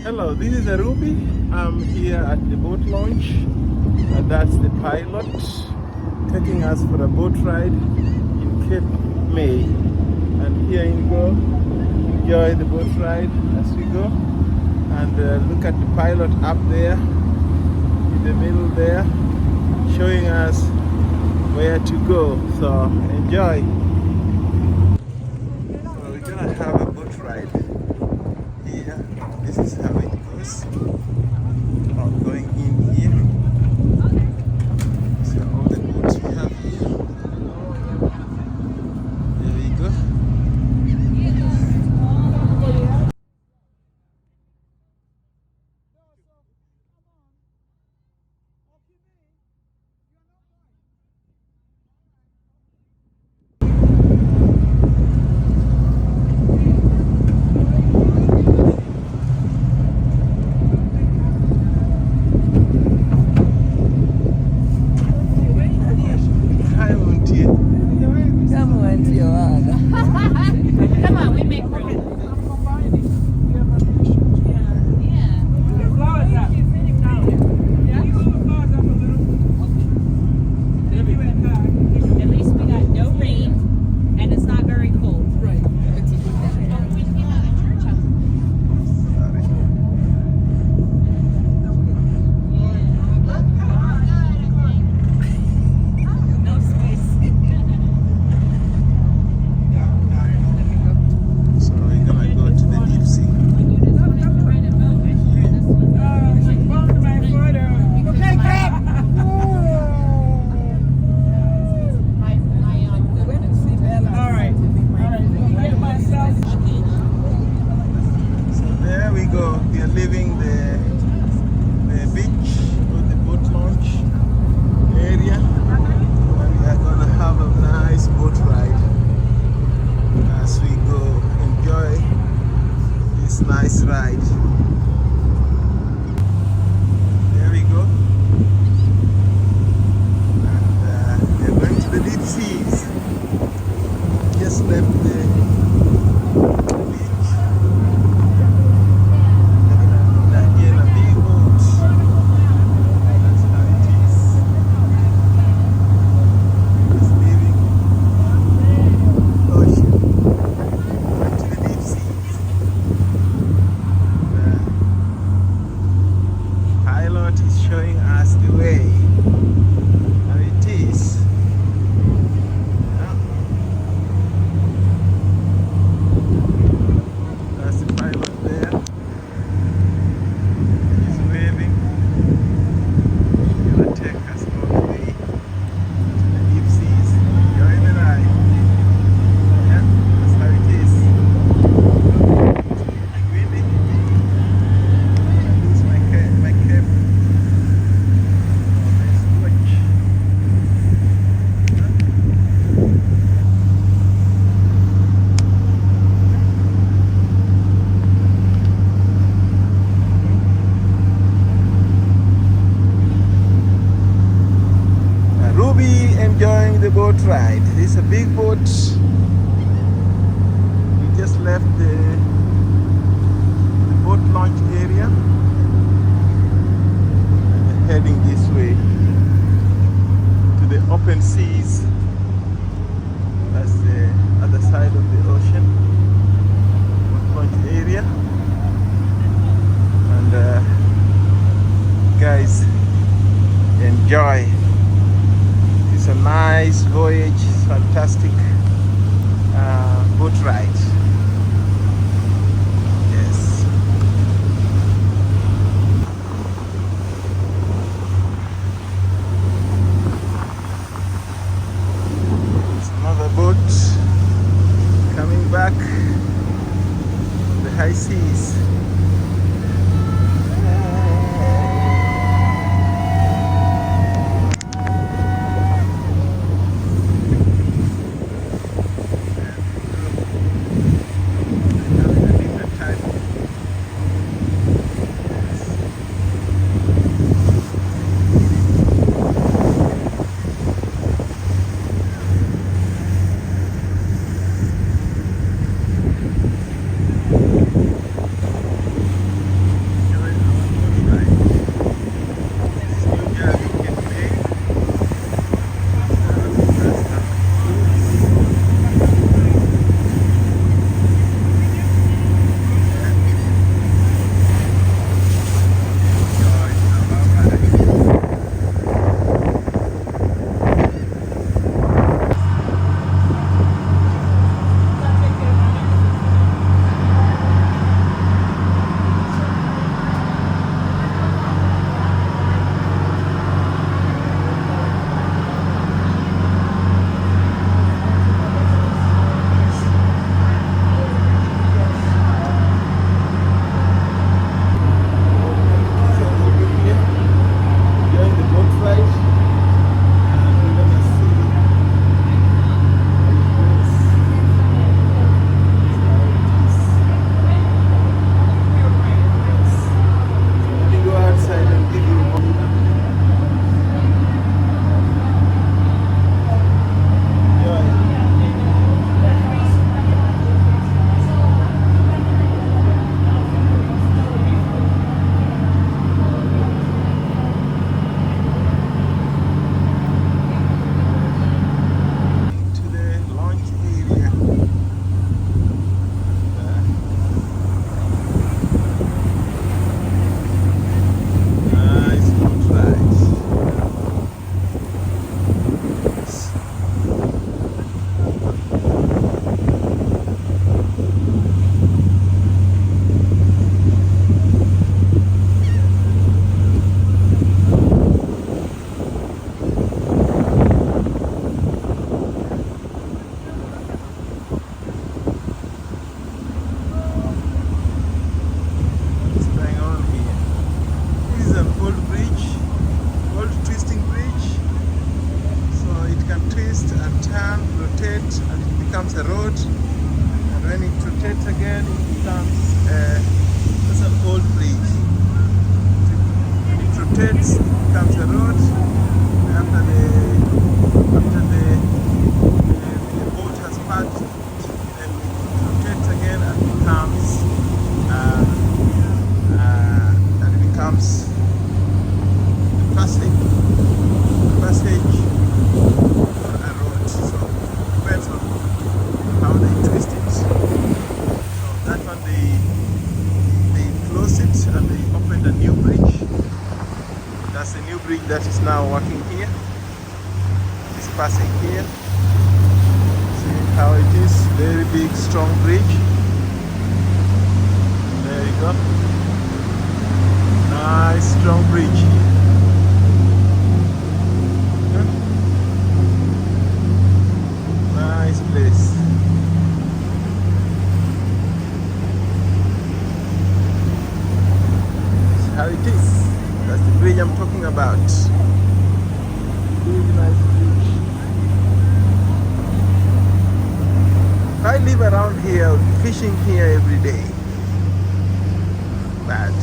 Hello, this is Ruby. I'm here at the boat launch. That's the pilot taking us for a boat ride in Cape May. And here you go. Enjoy the boat ride as we go. And look at the pilot up there in the middle there, showing us where to go. So enjoy. So we're gonna have a boat ride here. This is how it goes. I'm going in here. So all the boats we have here. There we go. Come on, we make room. At least we got no rain and it's not very cold. Right. It's a good thing. No space. So we're gonna go to the deep sea. So there we go. We are leaving the beach or the boat launch area, and we are gonna have a nice boat ride as we go enjoy this nice ride. There we go. And we are going to the deep seas. Just left the beach. Here in a big boat. That's how it is. Just leaving ocean. Going to the deep seas. The pilot is showing us the way. How it is. Yeah. That's the pilot there. He's waving. He's gonna take us all the way to the deep seas. Enjoy the ride. Yeah, that's how it is. Windy. I lose my cap. Oh, nice watch. Ruby enjoying the boat ride. It's a big boat. We just left the boat launch area and we're heading this way to the open seas. That's the other side of the ocean. Boat launch area. And guys, enjoy. It's a nice voyage, fantastic boat ride. Yes. It's another boat coming back from the high seas. That's the new bridge that is now working here. It's passing here. See how it is? Very big, strong bridge. There you go. Nice, strong bridge here. Nice place. That's how it is. That's the bridge I'm talking about. Really nice bridge. If I live around here, I would be fishing here every day. But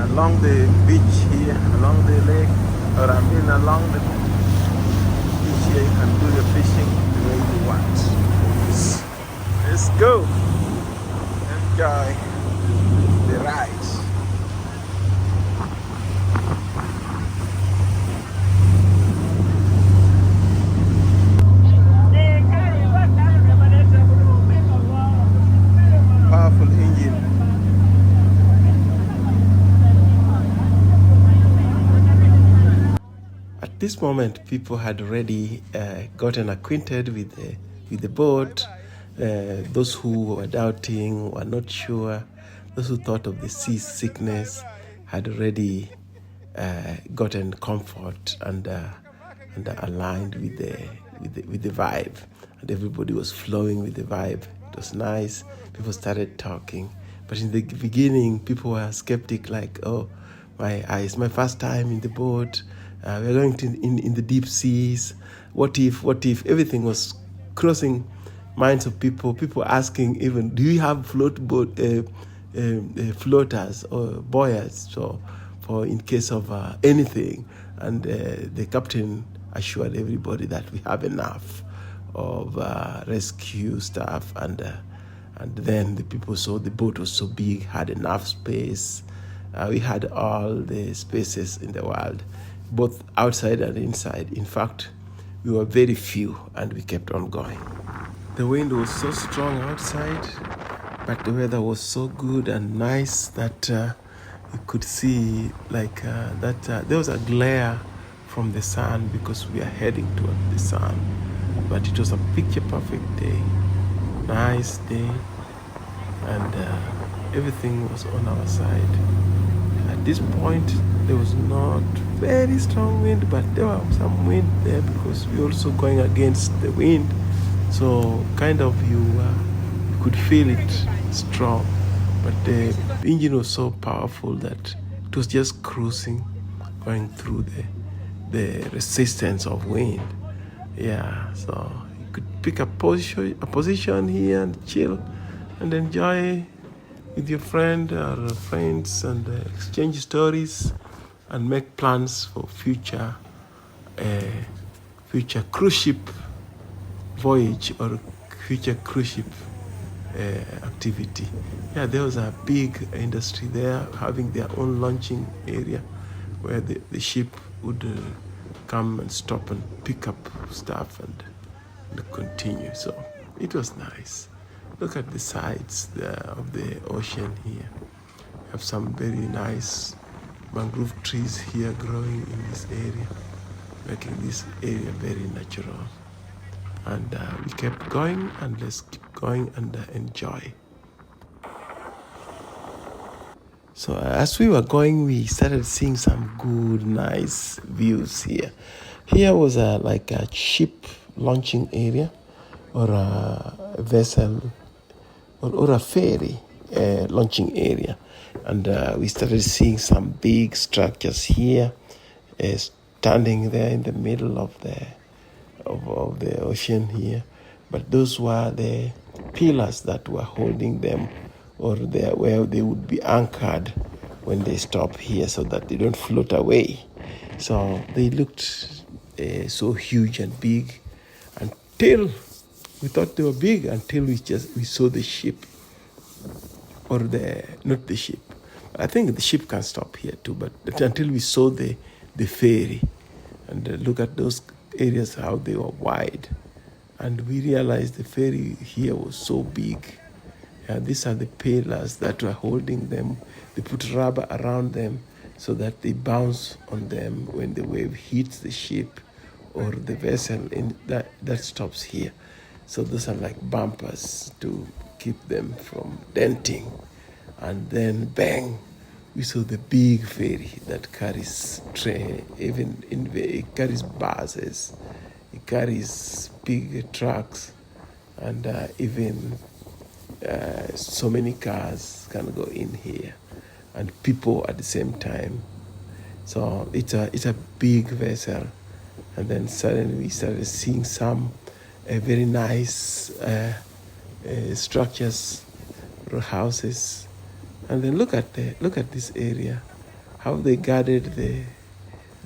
along the beach here, along the lake, or I mean along the beach here, you can do your fishing the way you want. Let's go. Enjoy the ride. Powerful engine. At this moment, people had already gotten acquainted with the boat. Those who were doubting, were not sure, those who thought of the sea sickness had already gotten comfort and aligned with the vibe, and everybody was flowing with the vibe. It was nice. People started talking, but in the beginning, people were skeptic, like, "Oh, it's my first time in the boat. We're going to in the deep seas. What if?" Everything was crossing minds of people. People asking, even, "Do you have floaters or buoys for in case of anything?" And the captain assured everybody that we have enough of rescue stuff, and then the people saw the boat was so big, had enough space. We had all the spaces in the world, both outside and inside. In fact, we were very few, and we kept on going. The wind was so strong outside, but the weather was so good and nice that you could see that there was a glare from the sun because we are heading toward the sun. But it was a picture-perfect day, nice day, and everything was on our side. At this point, there was not very strong wind, but there was some wind there because we were also going against the wind. So kind of you could feel it strong, but the engine was so powerful that it was just cruising, going through the resistance of wind. Yeah, so you could pick a position here and chill and enjoy with your friend or friends, and exchange stories and make plans for future cruise ship voyage or future cruise ship activity. Yeah, there was a big industry there having their own launching area where the ship would come and stop and pick up stuff and continue. So it was nice. Look at the sides of the ocean here. We have some very nice mangrove trees here growing in this area, making this area very natural. And we kept going, and let's keep going and enjoy. So as we were going, we started seeing some good, nice views here. Here was like a ship launching area, or a vessel, or a ferry launching area. And we started seeing some big structures here, standing there in the middle of the ocean here. But those were the pillars that were holding them, or where they would be anchored when they stop here, so that they don't float away. So they looked so huge and big, until we thought they were big, until we saw the ship, or not the ship. I think the ship can stop here too, but until we saw the ferry, and look at those areas, how they were wide, and we realized the ferry here was so big. These are the pillars that were holding them. They put rubber around them so that they bounce on them when the wave hits the ship or the vessel, and that stops here. So those are like bumpers to keep them from denting. And then bang, we saw the big ferry that carries it carries buses, it carries big trucks, and even so many cars can go in here, and people at the same time. So it's a big vessel, and then suddenly we started seeing some very nice structures or houses, and then look at this area, how they guarded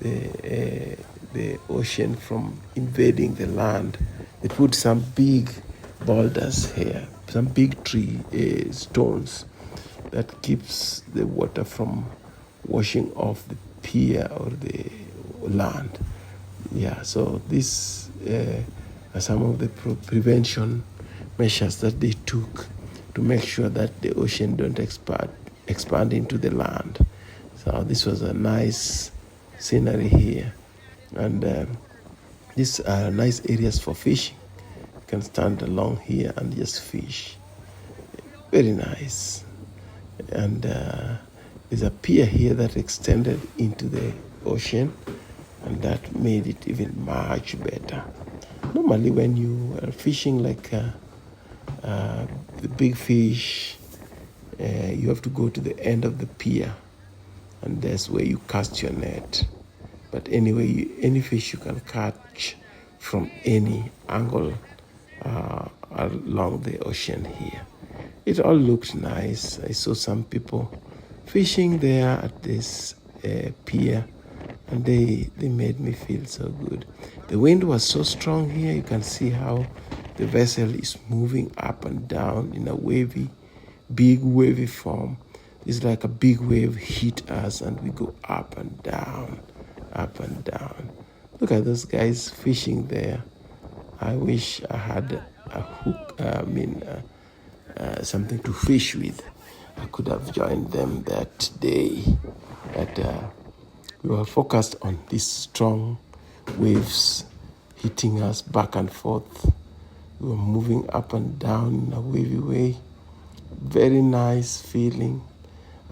the ocean from invading the land. They put some big boulders here, some big tree stones that keeps the water from washing off the pier or the land. Yeah, so these are some of the prevention measures that they took to make sure that the ocean don't expand into the land. So this was a nice scenery here, and these are nice areas for fishing. You can stand along here and just fish. Very nice. And there's a pier here that extended into the ocean, and that made it even much better. Normally when you are fishing like the big fish, you have to go to the end of the pier, and that's where you cast your net. But anyway, any fish you can catch from any angle along the ocean here. It all looked nice. I saw some people fishing there at this pier, and they made me feel so good. The wind was so strong here. You can see how the vessel is moving up and down in a big wavy form. It's like a big wave hit us and we go up and down, up and down. Look at those guys fishing there. I wish I had a hook, something to fish with. I could have joined them that day. But we were focused on these strong waves hitting us back and forth. We were moving up and down in a wavy way. Very nice feeling,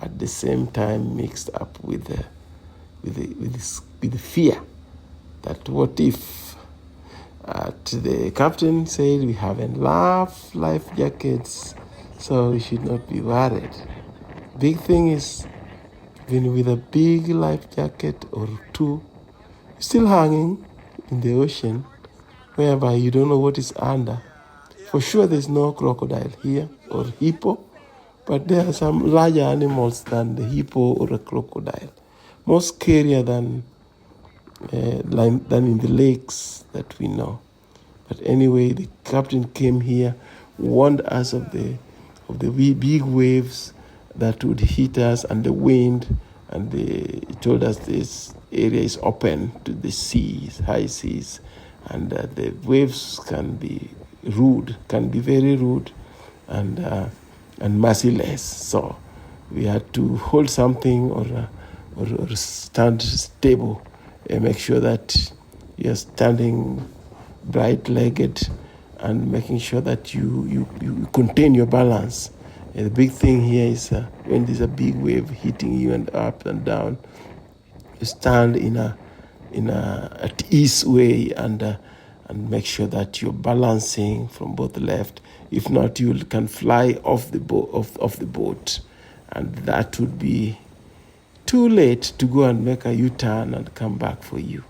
at the same time mixed up with the fear that what if. The captain said we have enough life jackets, so we should not be worried. Big thing is, even with a big life jacket or two, still hanging in the ocean, whereby you don't know what is under. For sure there's no crocodile here or hippo, but there are some larger animals than the hippo or a crocodile. More scarier than in the lakes that we know. But anyway, the captain came here, warned us of the big waves that would hit us and the wind, and he told us this area is open to the seas, high seas, and the waves can be very rude and merciless. So we had to hold something or stand stable and make sure that you're standing bright-legged and making sure that you contain your balance. And the big thing here is when there's a big wave hitting you and up and down, you stand in a at ease way and make sure that you're balancing from both left. If not, you can fly off the boat, and that would be too late to go and make a U-turn and come back for you.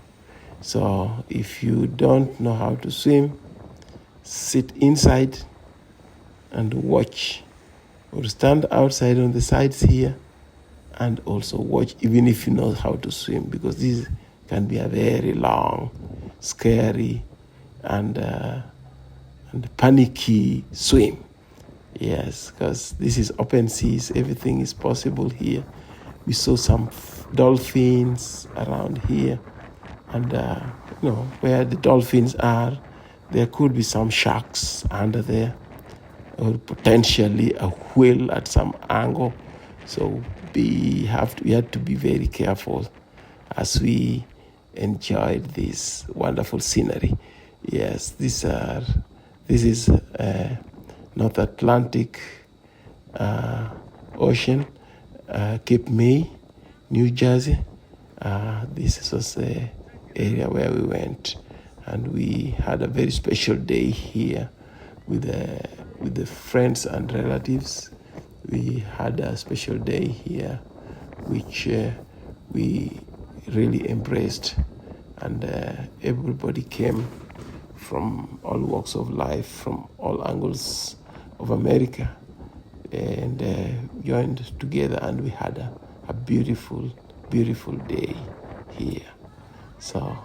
So if you don't know how to swim, sit inside and watch, or stand outside on the sides here and also watch, even if you know how to swim, because this can be a very long, scary, and panicky swim. Yes, because this is open seas, everything is possible here. We saw some dolphins around here, and where the dolphins are, there could be some sharks under there, or potentially a whale at some angle. So we had to be very careful as we enjoyed this wonderful scenery. Yes, this is North Atlantic Ocean, Cape May, New Jersey. This was the area where we went, and we had a very special day here with the friends and relatives. We had a special day here, which we really embraced, and everybody came from all walks of life, from all angles of America, and joined together, and we had a beautiful, beautiful day here. So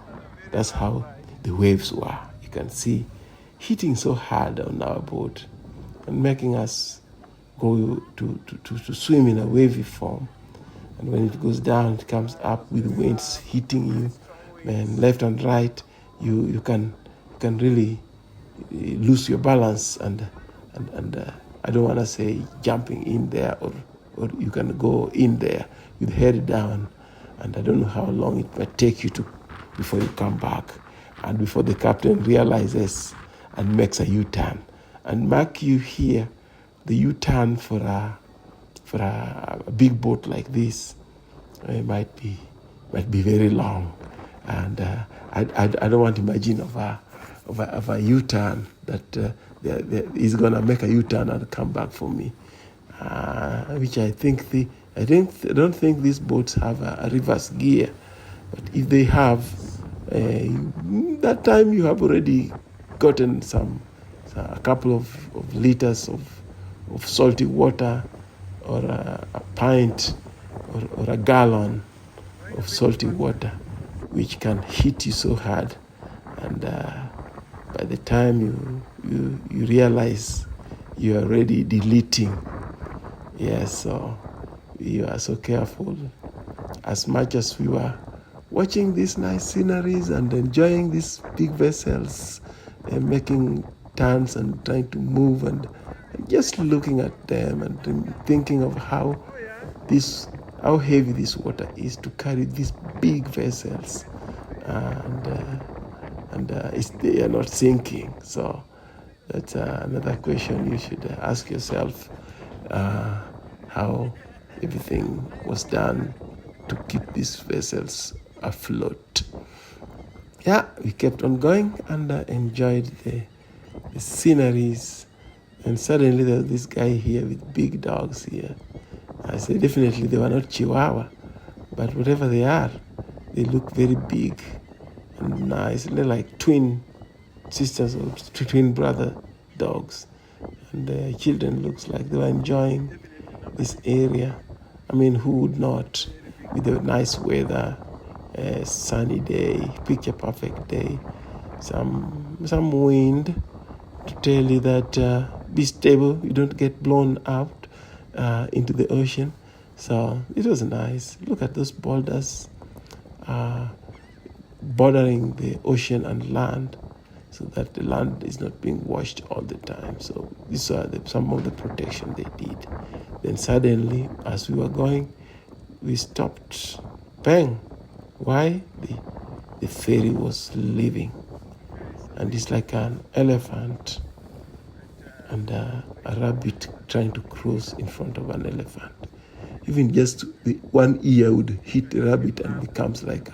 that's how the waves were. You can see hitting so hard on our boat and making us go to swim in a wavy form. And when it goes down, it comes up with winds hitting you, man, left and right. You can really lose your balance, and I don't want to say jumping in there, or you can go in there with head down, and I don't know how long it might take you before you come back, and before the captain realizes and makes a U-turn. And mark you here, the U-turn for a big boat like this might be very long, and I don't want to imagine of a U-turn that is gonna make a U-turn and come back for me, which I don't think these boats have a reverse gear, but if they have, that time you have already gotten a couple of liters of salty water, or a pint or a gallon of salty water, which can hit you so hard, and by the time you realize you are already deleting. Yes, so you are so careful. As much as we were watching these nice sceneries and enjoying these big vessels and making turns and trying to move, and just looking at them and thinking of how heavy this water is to carry these big vessels, and they are not sinking. So that's another question you should ask yourself, how everything was done to keep these vessels afloat. Yeah, we kept on going and enjoyed the sceneries, and suddenly there was this guy here with big dogs here. I said definitely they were not Chihuahua, but whatever they are, they look very big and nice. They're like twin sisters or twin brother dogs, and the children looks like they were enjoying this area. I mean, who would not, with the nice weather, a sunny day, picture perfect day, some wind to tell you that be stable, you don't get blown out into the ocean. So it was nice. Look at those boulders bordering the ocean and land, so that the land is not being washed all the time. So these are some of the protection they did. Then suddenly, as we were going, we stopped. Bang! Why? The ferry was leaving, and it's like an elephant and a rabbit trying to cross in front of an elephant. Even just one ear would hit the rabbit and becomes like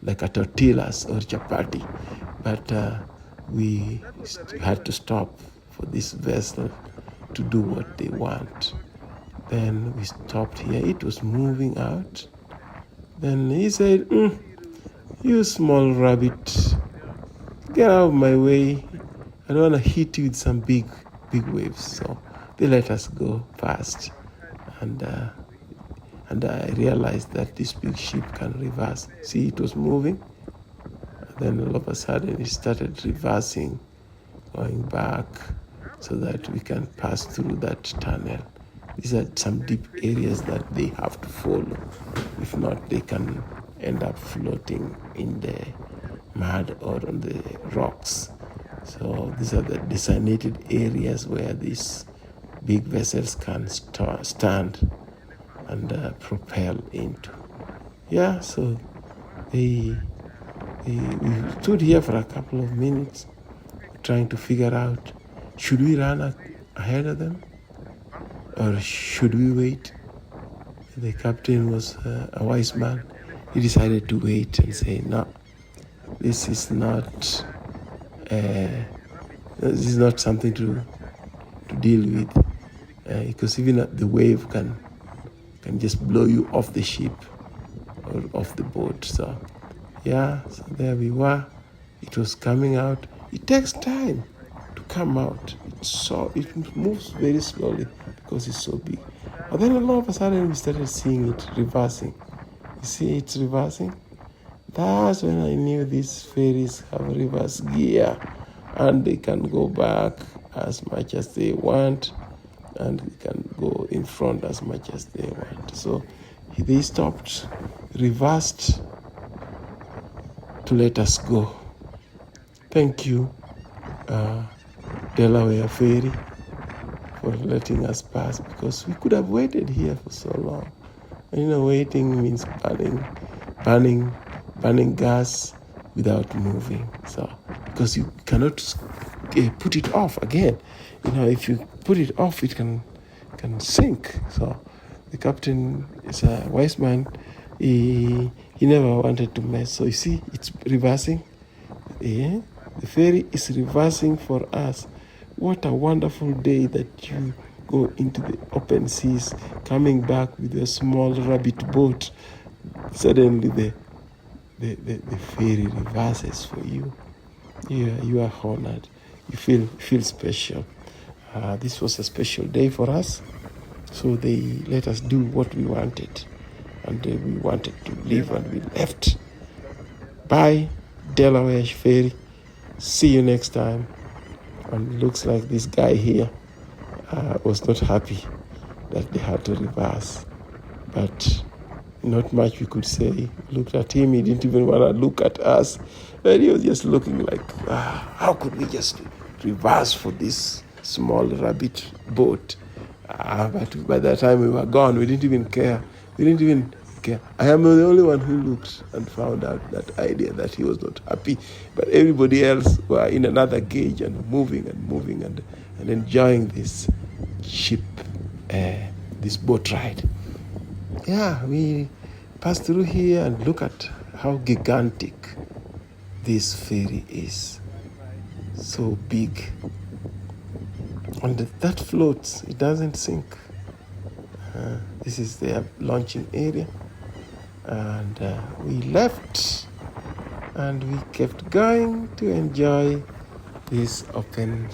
a tortillas or chapati. But we had to stop for this vessel to do what they want. Then we stopped here. It was moving out. Then he said, "You small rabbit, get out of my way. I don't want to hit you with some big waves." So they let us go fast, and I realized that this big ship can reverse. See, it was moving, then all of a sudden it started reversing, going back, so that we can pass through that tunnel. These are some deep areas that they have to follow. If not, they can end up floating in the mud or on the rocks. So these are the designated areas where these big vessels can stand. and propel into. Yeah, so we stood here for a couple of minutes trying to figure out, should we run ahead of them or should we wait? The captain was a wise man. He decided to wait and say, no, this is not something to deal with, because even the wave can just blow you off the ship or off the boat. So yeah, so there we were. It was coming out. It takes time to come out. It moves very slowly because it's so big. But then all of a sudden we started seeing it reversing. You see it's reversing? That's when I knew these ferries have reverse gear and they can go back as much as they want and they can go in front as much as they want. So they stopped, reversed to let us go. Thank you, Delaware Ferry, for letting us pass, because we could have waited here for so long. And waiting means burning gas without moving. So, because you cannot put it off again. If you put it off, it can sink. So, the captain is a wise man. He never wanted to mess. So you see, it's reversing. Yeah? The ferry is reversing for us. What a wonderful day that you go into the open seas, coming back with a small rabbit boat. Suddenly the ferry reverses for you. Yeah, you are honored. You feel special. This was a special day for us. So they let us do what we wanted. And we wanted to leave and we left. Bye, Delaware Ferry. See you next time. And looks like this guy here was not happy that they had to reverse. But not much we could say. Looked at him, he didn't even want to look at us. And he was just looking like, how could we just reverse for this small rabbit boat? But by the time we were gone, we didn't even care. I am the only one who looked and found out that idea that he was not happy. But everybody else were in another gauge and moving and enjoying this ship, this boat ride. Yeah, we passed through here and look at how gigantic this ferry is. So big. And that floats, it doesn't sink. This is their launching area. And we left and we kept going to enjoy this open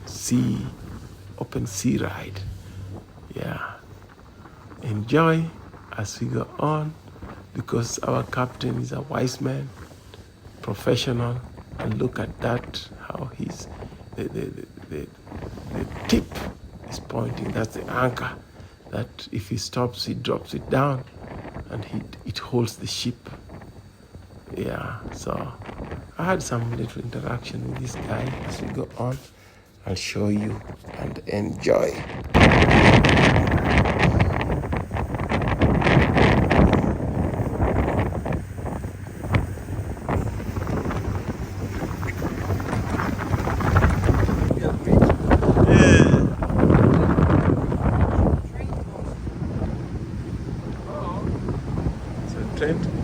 sea ride. Yeah. Enjoy as we go on, because our captain is a wise man, professional, and look at that, how he's the tip is pointing. That's the anchor. That if he stops, he drops it down, and it holds the ship. Yeah, so I had some little interaction with this guy as we go on. I'll show you and enjoy.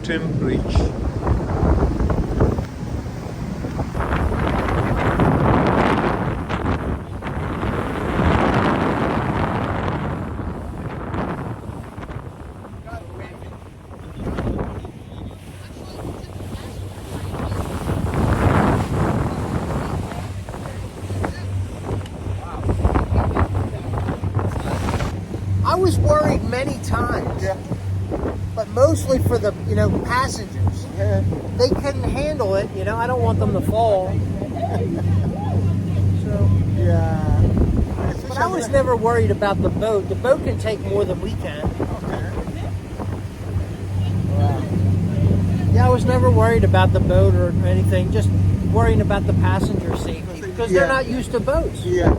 Trim Bridge. I was worried many times. Yeah. But mostly for the, passengers. Yeah. They couldn't handle it, I don't want them to fall. So, Yeah. but I was never worried about the boat. The boat can take more than we can. Wow. Yeah, I was never worried about the boat or anything, just worrying about the passenger safety because they're not used to boats. Yeah.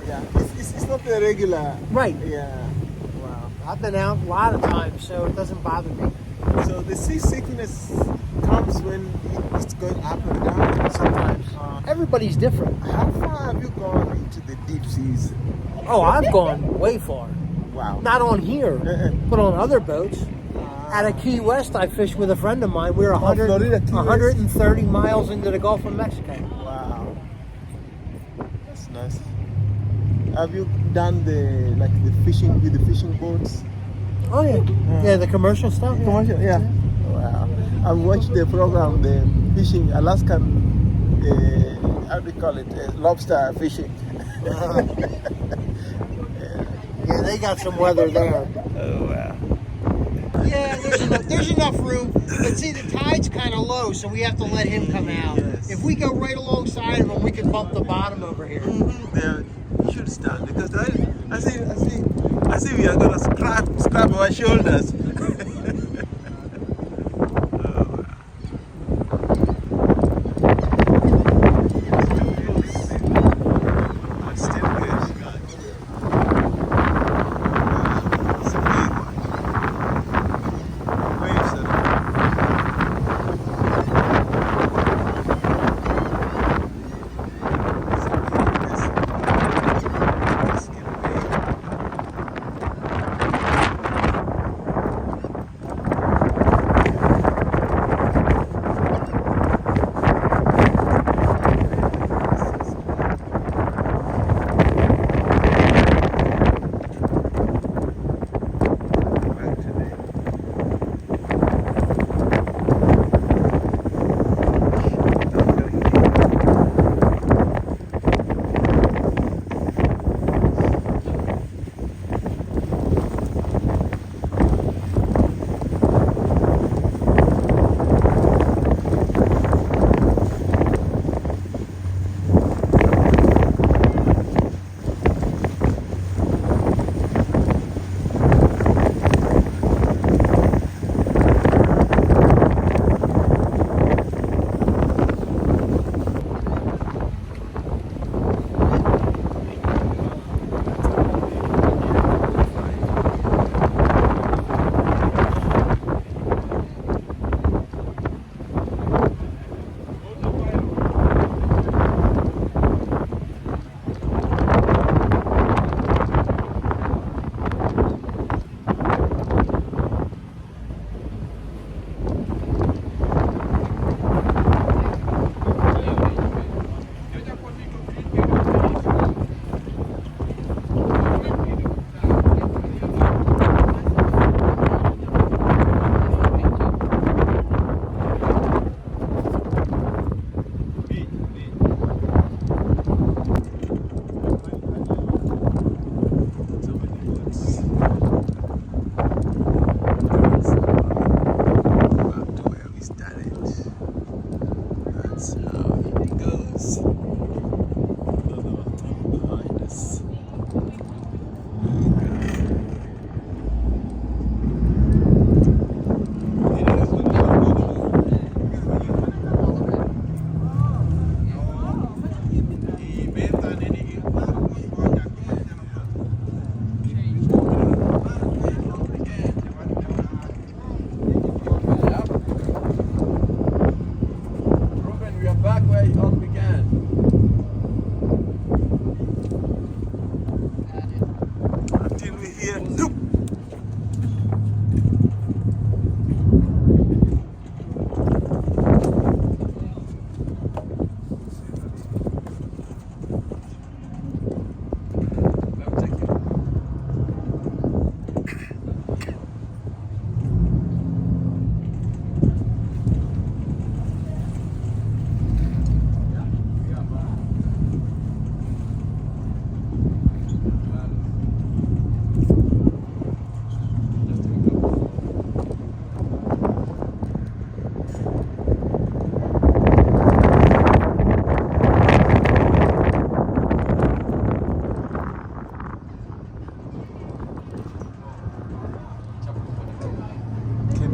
It's not the regular. Right. Yeah. I've been out a lot of times, so it doesn't bother me. So the seasickness comes when it's going up and down. Sometimes. Everybody's different. How far have you gone into the deep seas? Oh, I've gone way far. Wow. Not on here, but on other boats. Out of Key West, I fished with a friend of mine. We were Florida, Key West? 130 miles into the Gulf of Mexico. Wow. That's nice. Have you done the fishing with the fishing boats? Oh, yeah. Yeah, the commercial stuff. Yeah. Commercial, yeah. Wow. I've watched the program, the fishing, Alaskan, how do you call it, lobster fishing. Yeah, they got some weather there. Oh, wow. Yeah, there's enough room. But see, the tide's kind of low, so we have to let him come out. Yes. If we go right alongside of him, we can bump the bottom over here. Yeah, you should stand because I see we are gonna scrap our shoulders.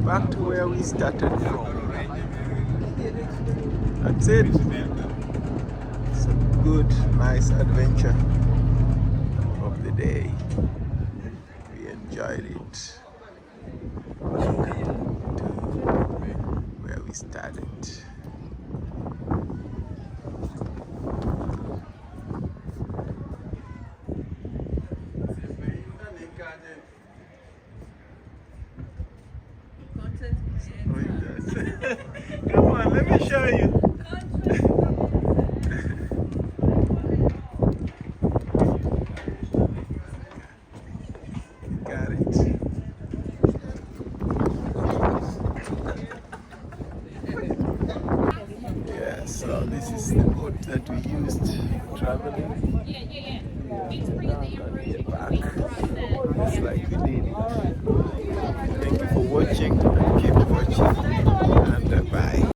back to where we started from. That's it. It's a good, nice adventure of the day. We enjoyed it. to where we started. Oh, it does. Come on, let me show you. Got it. Yeah, so this is the boat that we used traveling.